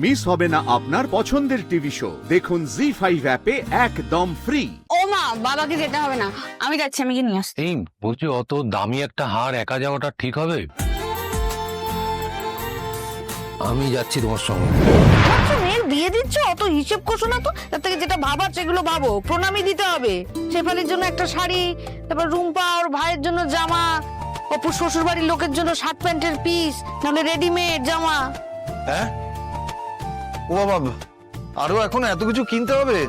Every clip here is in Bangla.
মিস হবে না আপনার পছন্দের টিভি শো। দেখুন জি5 অ্যাপে একদম ফ্রি। ও মা, বাবাকে যেতে হবে না, আমি যাচ্ছি, আমি গিয়ে নিয়ে আসছি। এই বলছি, অত দামি একটা হার একা যাওয়াটা ঠিক হবে? আমি যাচ্ছি তোমার সঙ্গে। মেয়ের বিয়ে দিচ্ছ, অত হিসেব করছো না তো। তার থেকে যেটা ভাবার সেগুলো ভাবো। প্রণামী দিতে হবে, শেফালির জন্য একটা শাড়ি, তারপর রুম্পা ওর ভাইয়ের জন্য জামা, অপুর শ্বশুর বাড়ির লোকের জন্য শার্ট প্যান্টের পিস, নাহলে রেডিমেড জামা। হ্যাঁ, ও বাবা, আরো এখন এত কিছু কিনতে হবে?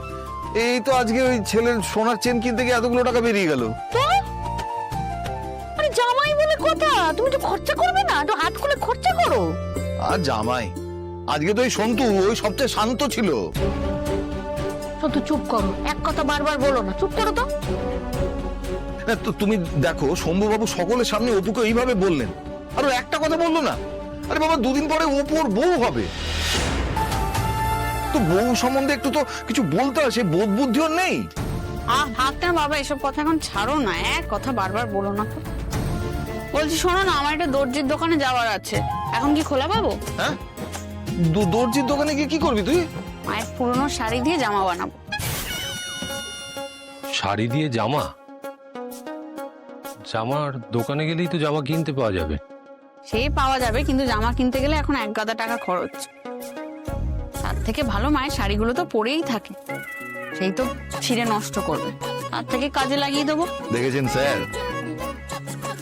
এই তো আজকে ওই ছেলের সোনার চেন কিনতে গিয়ে এতগুলো টাকা বেরিয়ে গেল। তো আরে জামাই বলে কথা, তুমি তো খরচা করবে না? একটু হাত খুলে খরচা করো। আর জামাই, আজকে তো ওই সন্তু ওই সবচেয়ে শান্ত ছিল। তো চুপ করো, এক কথা বারবার বলো না, চুপ করো তো। তো তুমি দেখো, শম্ভুবাবু সকলের সামনে অপুকে এইভাবে বললেন, আর ও একটা কথা বললো না। আরে বাবা, দুদিন পরে অপুর বউ হবে, তো বউ সম্বন্ধে একটু তো কিছু বলতে হয়, সে বোধ বুদ্ধি ওর নেই। হাত না বাবা, এসব কথা এখন ছাড়ো না, এক কথা বারবার বলো না তো। বলছি শোনো না, আমার একটা দর্জির দোকানে যাওয়ার আছে, এখন কি খোলা পাবো? হ্যাঁ, দর্জির দোকানে গিয়ে কি করবি তুই? মায়ের পুরনো শাড়ি দিয়ে জামা বানাবো। শাড়ি দিয়ে জামা? জামার দোকানে গেলেই তো জামা কিনতে পাওয়া যাবে। সে পাওয়া যাবে, কিন্তু জামা কিনতে গেলে এখন এক গাদা টাকা খরচ। তার থেকে ভালো মায়ের শাড়িগুলো তো পরেই থাকে, সেই তো ছিঁড়ে নষ্ট করবে, তার থেকে কাজে লাগিয়ে দেবো। দেখেছেন স্যার,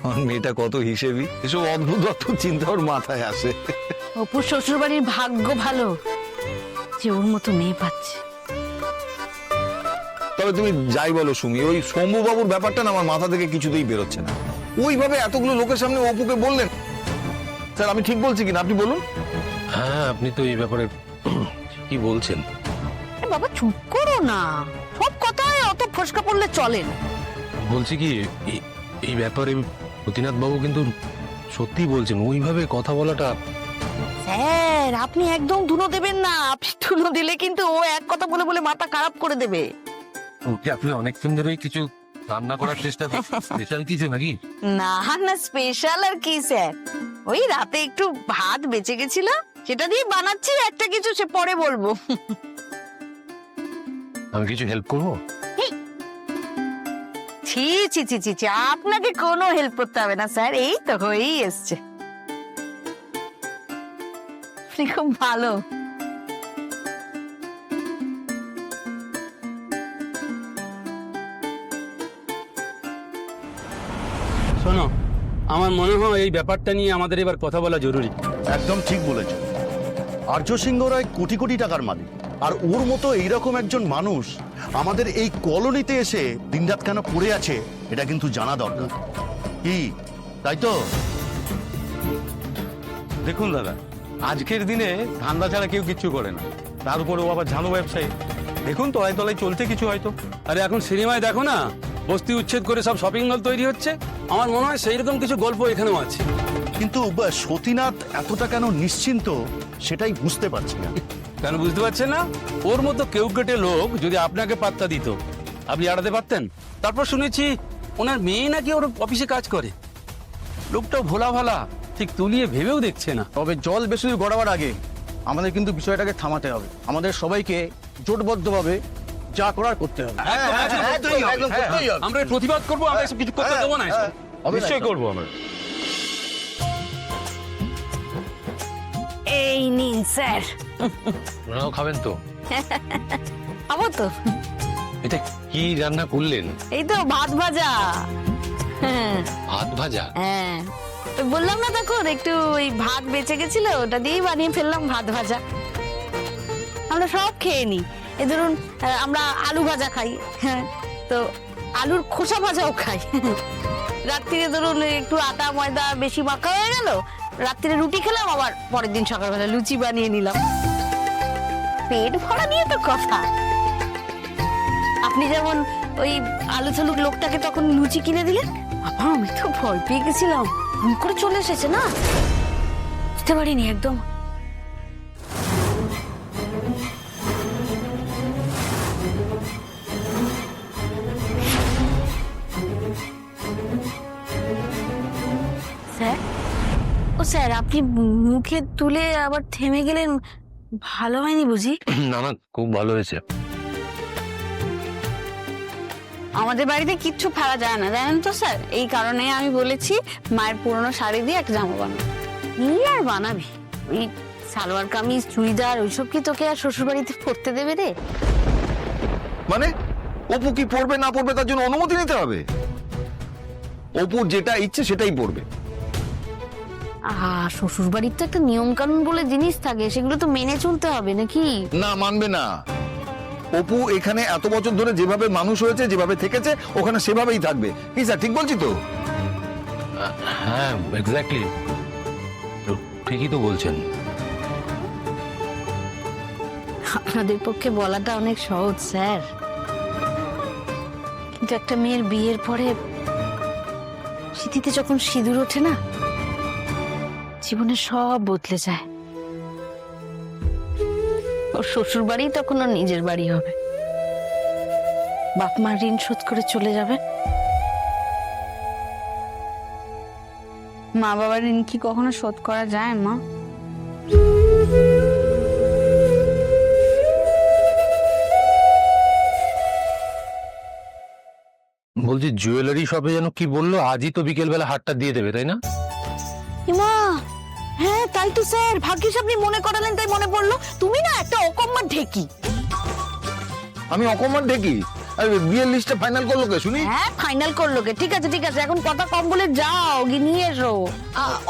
আমার মেয়েটা কত হিসেবি, এসব অদ্ভুত অদ্ভুত চিন্তা ওর মাথায় আসে। অপুর শ্বশুর বাড়ির ভাগ্য ভালো যে ওর মতো মেয়ে পাচ্ছে। তবে তুমি যাই বলো সুমি, ওই শম্ভুবাবুর ব্যাপারটা না আমার মাথা থেকে কিছুতেই বেরোচ্ছে না। ওইভাবে এতগুলো লোকের সামনে অপুকে বললেন, স্যার আমি ঠিক বলছি কিনা আপনি বলুন? হ্যাঁ, আপনি তো এই ব্যাপারে কি বলছেন? বাবা চুপ করো না, সব কথায় অত ফসকা পড়লে চলে না। বলছি কি, এই ব্যাপারে প্রতিনাথ বাবু কিন্তু সত্যি বলছেন, ওইভাবে কথা বলাটা। স্যার আপনি একদম ধুনো দেবেন না, আপনি ধুনো দিলে কিন্তু ও এক কথা বলে বলে মাথা খারাপ করে দেবে। ওকে, আপনি অনেকক্ষণ ধরেই কিছু রান্না করার চেষ্টা করছেন, স্পেশাল কিছু নাকি? না না, স্পেশাল আর কি স্যার, ওই রাতে একটু ভাত বেঁচে গেছিল, সেটা দিয়ে বানাচ্ছি একটা কিছু, সে পরে বলবো। আমি কিছু হেল্প করবো? ছি ছি ছি ছি ছি, আপনাকে কোনো হেল্প করতে হবে না স্যার, এই তো হয়েই এসছে। আপনি খুব ভালো। শোনো, আমার মনে হয় এই ব্যাপারটা নিয়ে আমাদের এবার কথা বলা জরুরি। একদম ঠিক বলেছ। আর্য সিংহ রায় কোটি কোটি টাকার মালিক, আর ওর মতো এইরকম একজন মানুষ আমাদের এই কলোনিতে এসে দিনরাত কেন পড়ে আছে, এটা কিন্তু জানা দরকার। কি তাই তো? দেখুন দাদা, আজকের দিনে ধান্দা ছাড়া কেউ কিচ্ছু করে না, তার উপরে ও আবার ঝানু ব্যবসায়ী। দেখুন তলায় তলায় চলছে কিছু হয়তো। আরে এখন সিনেমায় দেখো না, বস্তি উচ্ছেদ করে সব শপিং মল তৈরি হচ্ছে, আমার মনে হয় সেই রকম কিছু গল্প এখানেও আছে। কিন্তু সতীনাথ এতটা কেন নিশ্চিন্ত সেটাই বুঝতে পারছি না। কেন বুঝতে পারছেন না? ওর মতো কেউ কেটে লোক যদি আপনাকে পাত্তা দিত, আপনি এড়াতে পারতেন? তারপর শুনেছি ওনার মেয়ে নাকি ওর অফিসে কাজ করে। লোকটাও ভোলা ভালা, ঠিক তুলিয়ে ভেবেও দেখছে না। তবে জল বেশি গড়াবার আগে আমাদের কিন্তু বিষয়টাকে থামাতে হবে। আমাদের সবাইকে জোটবদ্ধভাবে যা করার করতে হবে। আমরা এর প্রতিবাদ করবো, আমরা এসব কিছু করতে দেবো না। নিশ্চয়ই করবো আমরা। এই নিন স্যার। ওনারাও খাবেন তো? খাবো তো। এটা কি রান্না করলেন? এই তো ভাত ভাজা। হ্যাঁ ভাত ভাজা? হ্যাঁ, তো বললাম না, দেখো একটু ওই ভাত বেঁচে গেছিল, ওটা দিয়েই বানিয়ে ফেললাম ভাত ভাজা। আমরা সব খেয়ে নিই, এই ধরুন আমরা আলু ভাজা খাই, হ্যাঁ, তো আলুর খোসা ভাজাও খাই। রাত্রিরে ধরুন একটু আটা ময়দা বেশি মাখা হয়ে গেল, রাত্রিরে রুটি খেলাম, আবার পরের দিন সকালবেলা লুচি বানিয়ে নিলাম। পেট ভরা নিয়ে তো কথা। আপনি যেমন ওই আলু থালুক লোকটাকে তখন লুচি কিনে দিলেন, বাবা আমি তো ভয় পেয়ে গেছিলাম, হুম করে চলে এসেছে না, বুঝতে পারিনি একদম। স্যার, ও স্যার আপনি মুখে তুলে আবার থেমে গেলেন, ভালো হয়নি বুঝি? না না, খুব ভালো হয়েছে। আমাদের বাড়িতে কিচ্ছু ফেলা যায় না জানেন তো স্যার, এই কারণে আমি বলেছি মায়ের পুরনো শাড়ি দিয়ে একটা জামা বানাবো। নিয়ে আর বানাবি? ওই সালোয়ার কামিজ চুড়িদার ওইসব কি তোকে আর শ্বশুর বাড়িতে পরতে দেবে রে? মানে অপু কি পড়বে না পড়বে তার জন্য অনুমতি নিতে হবে? অপুর যেটা ইচ্ছে সেটাই পড়বে। শ্বশুর বাড়ির তো একটা নিয়ম কানুন বলে জিনিস থাকে, সেগুলো তো মেনে চলতে হবে নাকি? না, মানবে না। অপু এখানে এত বছর ধরে যেভাবে মানুষ হয়েছে, যেভাবে থেকেছে, ওখানে সেভাবেই থাকবে। কি স্যার, ঠিক বলছি তো? হ্যাঁ, এক্স্যাক্টলি, ঠিকই তো বলছেন। আপনাদের পক্ষে বলাটা অনেক সহজ স্যার, কিন্তু একটা মেয়ের বিয়ের পরে স্মৃতিতে যখন সিঁদুর ওঠে না, জীবনে সব বদলে যায়। ওর শ্বশুর বাড়ি তখন ওর নিজের বাড়ি হবে, বাপ মার ঋণ শোধ করে চলে যাবে। মা বাবার ঋণ কি কখনো শোধ করা যায় মা? বলছি জুয়েলারি শপে যেন কি বললো, আজই তো বিকেল বেলা হাটটা দিয়ে দেবে, তাই না? মা, হ্যাঁ তাই তো স্যার, ভাগ্যিস আপনি মনে করালেন তাই মনে পড়লো। তুমি না একটা অকম্মার ঢেকি। আমি অকমান দেখি। বিয়ের লিস্টটা ফাইনাল করলো কে শুনি? হ্যাঁ ফাইনাল করলো কে? ঠিক আছে ঠিক আছে, এখন কথা কম বলে যাও, গিয়ে নিয়ে এসো।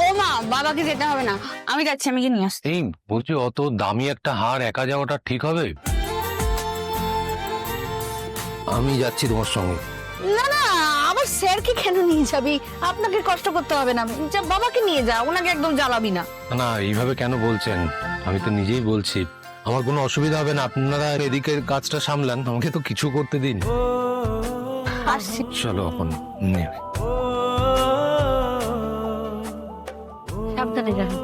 ও মা, বাবাকে যেতে হবে না, আমি যাচ্ছি, আমি গিয়ে নিয়ে আসছি। এই বলছি, অত দামি একটা হার একা যাওয়াটা ঠিক হবে? আমি যাচ্ছি তোমার সঙ্গে। না না, আবার স্যারকে কেন নিয়ে যাবি? আপনাকে কষ্ট করতে হবে না, যা বাবাকে নিয়ে যা, ওনাকে একদম জ্বালাবি না। না, এইভাবে কেন বলছেন? আমি তো নিজেই বলছি, আমার কোনো অসুবিধা হবে না, আপনারা এদিকে কাজটা সামলান, আমাকে তো কিছু করতে দিন। আসছি। চলো এখন নিয়ে। সাবধানে যাবেন।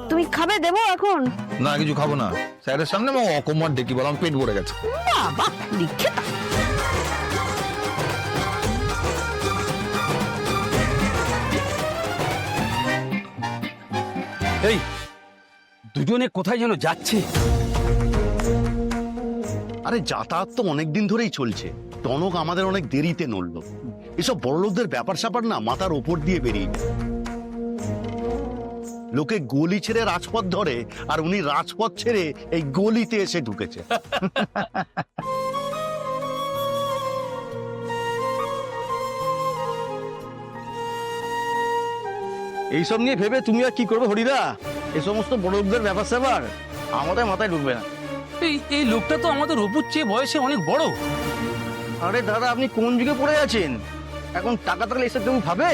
তুমি খাবে? দেবো এখন? না, কিছু খাবো না। স্যারের সামনে আমার অকমান ডেকি বললাম, পেট ভরে গেছে। বাবা লিখে তা। এই দুজনে কোথায় যেন যাচ্ছে। আরে যাতায়াত তো অনেকদিন ধরেই চলছে, টনক আমাদের অনেক দেরিতে নড়লো। এসব বড়লোকদের ব্যাপার স্যাপার না মাথার ওপর দিয়ে বেরিয়ে যায়। লোকে গলি ছেড়ে রাজপথ ধরে, আর উনি রাজপথ ছেড়ে এই গলিতে এসে ঢুকেছে। এইসব নিয়ে ভেবে তুমি আর কি করবে হরিদা? এই সমস্ত বড় লোকদের ব্যাপার স্যাপার আমাদের মাথায় ঢুকবে না। এই লোকটা তো আমাদের অপুর চেয়ে বয়সে অনেক বড়। আরে দাদা, আপনি কোন যুগে পড়ে আছেন? এখন টাকা থাকলে এসব কেউ ভাবে?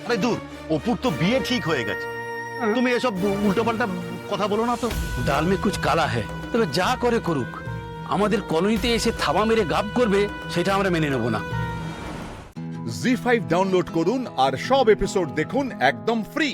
আরে দূর, অপুর তো বিয়ে ঠিক হয়ে গেছে, তুমি এসব উল্টোপাল্টা কথা বলো না তো। ডাল মে কুছ কালা হ্যায়, তবে যা করে করুক, আমাদের কলোনিতে এসে থাবা মেরে গাব করবে সেটা আমরা মেনে নেব না। জি5 ডাউনলোড করুন আর সব এপিসোড দেখুন একদম ফ্রি।